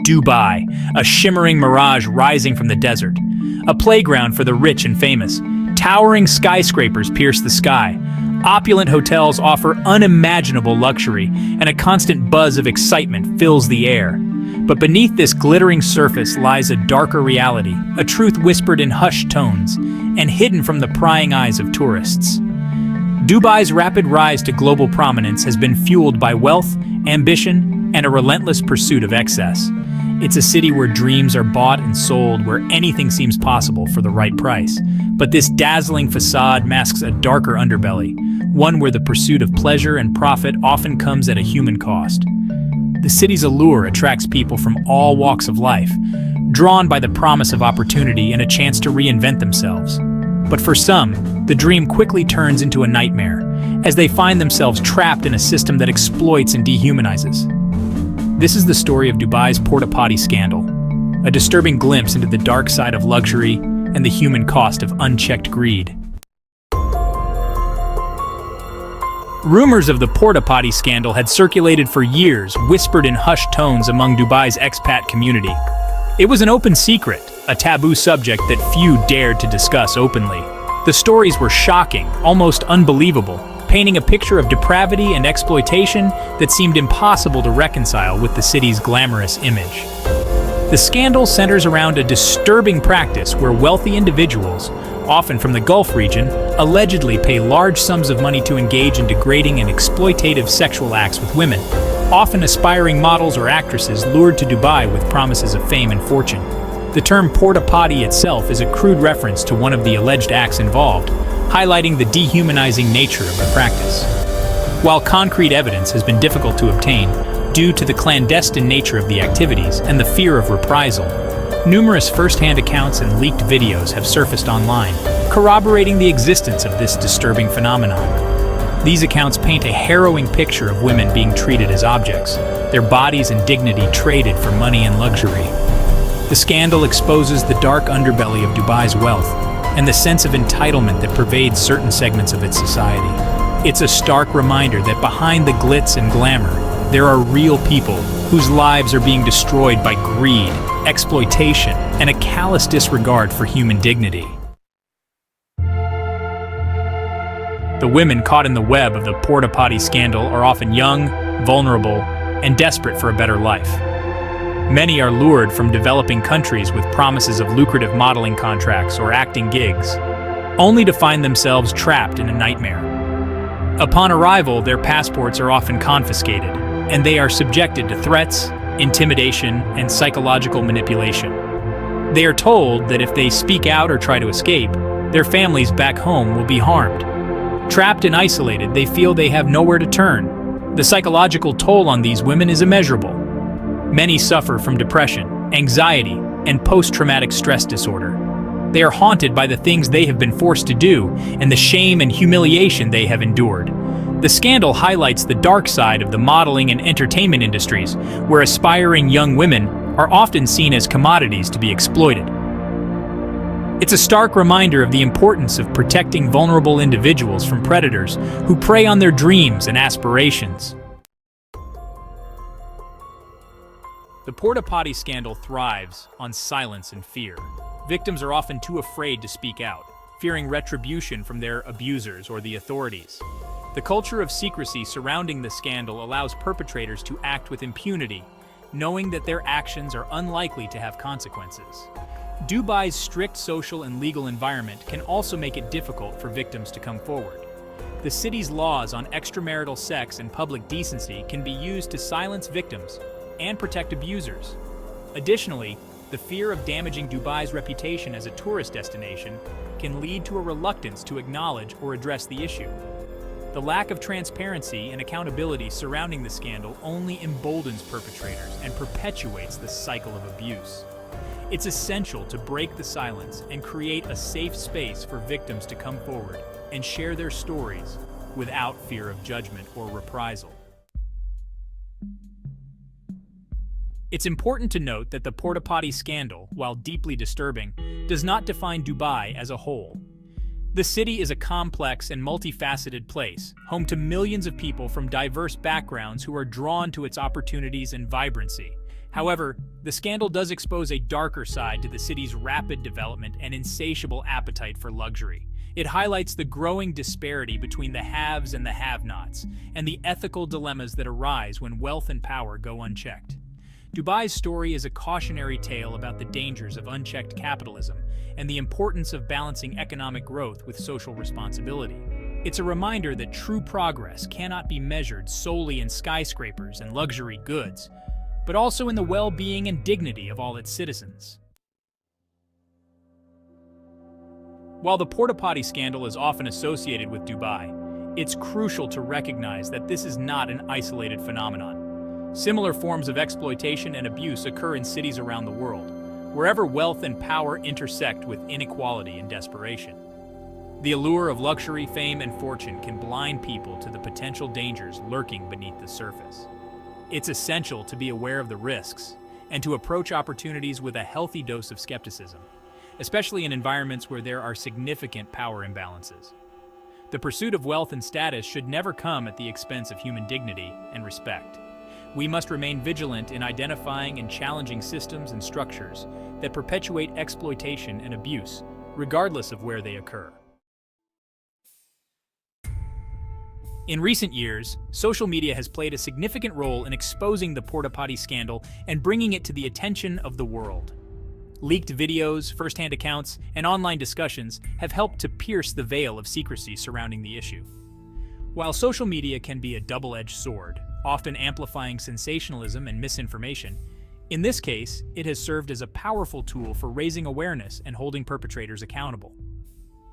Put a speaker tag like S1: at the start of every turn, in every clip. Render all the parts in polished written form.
S1: Dubai, a shimmering mirage rising from the desert. A playground for the rich and famous. Towering skyscrapers pierce the sky. Opulent hotels offer unimaginable luxury, and a constant buzz of excitement fills the air. But beneath this glittering surface lies a darker reality, a truth whispered in hushed tones, and hidden from the prying eyes of tourists. Dubai's rapid rise to global prominence has been fueled by wealth, ambition, and a relentless pursuit of excess. It's a city where dreams are bought and sold, where anything seems possible for the right price. But this dazzling facade masks a darker underbelly, one where the pursuit of pleasure and profit often comes at a human cost. The city's allure attracts people from all walks of life, drawn by the promise of opportunity and a chance to reinvent themselves. But for some, the dream quickly turns into a nightmare, as they find themselves trapped in a system that exploits and dehumanizes. This is the story of Dubai's Potty scandal, a disturbing glimpse into the dark side of luxury and the human cost of unchecked greed. Rumors of the Potty scandal had circulated for years, whispered in hushed tones among Dubai's expat community. It was an open secret, a taboo subject that few dared to discuss openly. The stories were shocking, almost unbelievable, painting a picture of depravity and exploitation that seemed impossible to reconcile with the city's glamorous image. The scandal centers around a disturbing practice where wealthy individuals, often from the Gulf region, allegedly pay large sums of money to engage in degrading and exploitative sexual acts with women, often aspiring models or actresses lured to Dubai with promises of fame and fortune. The term Potty itself is a crude reference to one of the alleged acts involved, highlighting the dehumanizing nature of the practice. While concrete evidence has been difficult to obtain due to the clandestine nature of the activities and the fear of reprisal, numerous first-hand accounts and leaked videos have surfaced online, corroborating the existence of this disturbing phenomenon. These accounts paint a harrowing picture of women being treated as objects, their bodies and dignity traded for money and luxury. The scandal exposes the dark underbelly of Dubai's wealth and the sense of entitlement that pervades certain segments of its society. It's a stark reminder that behind the glitz and glamour, there are real people whose lives are being destroyed by greed, exploitation, and a callous disregard for human dignity. The women caught in the web of the Potty scandal are often young, vulnerable, and desperate for a better life. Many are lured from developing countries with promises of lucrative modeling contracts or acting gigs, only to find themselves trapped in a nightmare. Upon arrival, their passports are often confiscated, and they are subjected to threats, intimidation, and psychological manipulation. They are told that if they speak out or try to escape, their families back home will be harmed. Trapped and isolated, they feel they have nowhere to turn. The psychological toll on these women is immeasurable. Many suffer from depression, anxiety, and post-traumatic stress disorder. They are haunted by the things they have been forced to do and the shame and humiliation they have endured. The scandal highlights the dark side of the modeling and entertainment industries, where aspiring young women are often seen as commodities to be exploited. It's a stark reminder of the importance of protecting vulnerable individuals from predators who prey on their dreams and aspirations. The Potty scandal thrives on silence and fear. Victims are often too afraid to speak out, fearing retribution from their abusers or the authorities. The culture of secrecy surrounding the scandal allows perpetrators to act with impunity, knowing that their actions are unlikely to have consequences. Dubai's strict social and legal environment can also make it difficult for victims to come forward. The city's laws on extramarital sex and public decency can be used to silence victims and protect abusers. Additionally, the fear of damaging Dubai's reputation as a tourist destination can lead to a reluctance to acknowledge or address the issue. The lack of transparency and accountability surrounding the scandal only emboldens perpetrators and perpetuates the cycle of abuse. It's essential to break the silence and create a safe space for victims to come forward and share their stories without fear of judgment or reprisal. It's important to note that the Potty scandal, while deeply disturbing, does not define Dubai as a whole. The city is a complex and multifaceted place, home to millions of people from diverse backgrounds who are drawn to its opportunities and vibrancy. However, the scandal does expose a darker side to the city's rapid development and insatiable appetite for luxury. It highlights the growing disparity between the haves and the have-nots, and the ethical dilemmas that arise when wealth and power go unchecked. Dubai's story is a cautionary tale about the dangers of unchecked capitalism and the importance of balancing economic growth with social responsibility. It's a reminder that true progress cannot be measured solely in skyscrapers and luxury goods, but also in the well-being and dignity of all its citizens. While the Porta Potty scandal is often associated with Dubai, it's crucial to recognize that this is not an isolated phenomenon. Similar forms of exploitation and abuse occur in cities around the world, wherever wealth and power intersect with inequality and desperation. The allure of luxury, fame, and fortune can blind people to the potential dangers lurking beneath the surface. It's essential to be aware of the risks and to approach opportunities with a healthy dose of skepticism, especially in environments where there are significant power imbalances. The pursuit of wealth and status should never come at the expense of human dignity and respect. We must remain vigilant in identifying and challenging systems and structures that perpetuate exploitation and abuse, regardless of where they occur. In recent years, social media has played a significant role in exposing the Porta Potty scandal and bringing it to the attention of the world. Leaked videos, first-hand accounts, and online discussions have helped to pierce the veil of secrecy surrounding the issue. While social media can be a double-edged sword, often amplifying sensationalism and misinformation, in this case, it has served as a powerful tool for raising awareness and holding perpetrators accountable.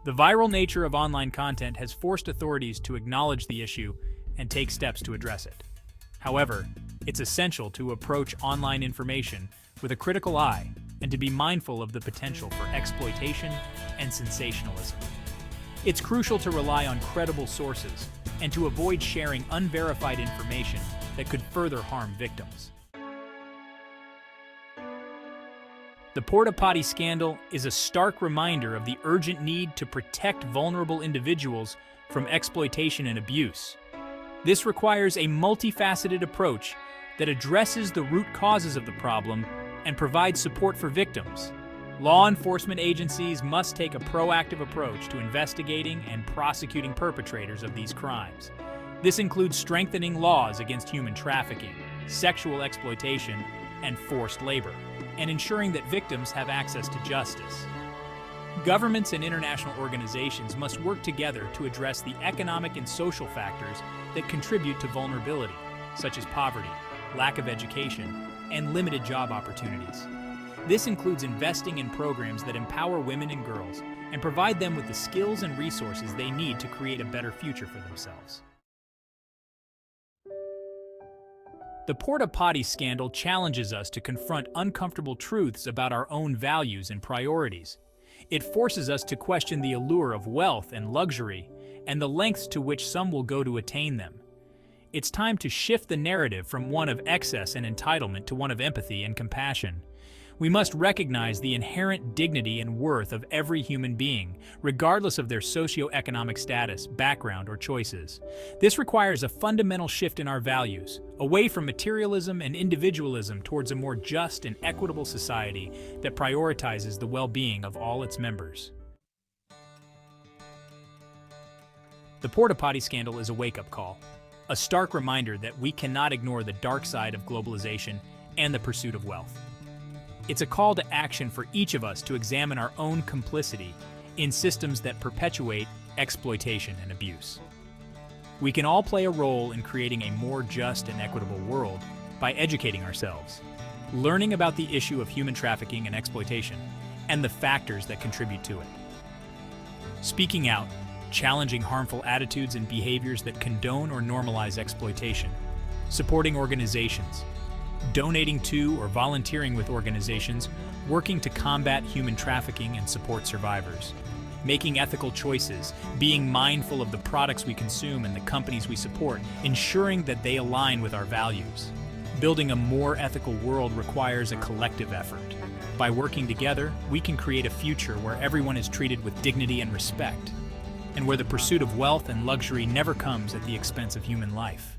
S1: The viral nature of online content has forced authorities to acknowledge the issue and take steps to address it. However, it's essential to approach online information with a critical eye and to be mindful of the potential for exploitation and sensationalism. It's crucial to rely on credible sources and to avoid sharing unverified information that could further harm victims. The Porta Potty scandal is a stark reminder of the urgent need to protect vulnerable individuals from exploitation and abuse. This requires a multifaceted approach that addresses the root causes of the problem and provides support for victims. Law enforcement agencies must take a proactive approach to investigating and prosecuting perpetrators of these crimes. This includes strengthening laws against human trafficking, sexual exploitation, and forced labor, and ensuring that victims have access to justice. Governments and international organizations must work together to address the economic and social factors that contribute to vulnerability, such as poverty, lack of education, and limited job opportunities. This includes investing in programs that empower women and girls and provide them with the skills and resources they need to create a better future for themselves. The Porta Potty scandal challenges us to confront uncomfortable truths about our own values and priorities. It forces us to question the allure of wealth and luxury and the lengths to which some will go to attain them. It's time to shift the narrative from one of excess and entitlement to one of empathy and compassion. We must recognize the inherent dignity and worth of every human being, regardless of their socioeconomic status, background, or choices. This requires a fundamental shift in our values, away from materialism and individualism towards a more just and equitable society that prioritizes the well-being of all its members. The Porta Potty scandal is a wake-up call, a stark reminder that we cannot ignore the dark side of globalization and the pursuit of wealth. It's a call to action for each of us to examine our own complicity in systems that perpetuate exploitation and abuse. We can all play a role in creating a more just and equitable world by educating ourselves, learning about the issue of human trafficking and exploitation, and the factors that contribute to it. Speaking out, challenging harmful attitudes and behaviors that condone or normalize exploitation, supporting organizations, donating to or volunteering with organizations working to combat human trafficking and support survivors, making ethical choices, being mindful of the products we consume and the companies we support, ensuring that they align with our values. Building a more ethical world requires a collective effort. By working together, we can create a future where everyone is treated with dignity and respect, and where the pursuit of wealth and luxury never comes at the expense of human life.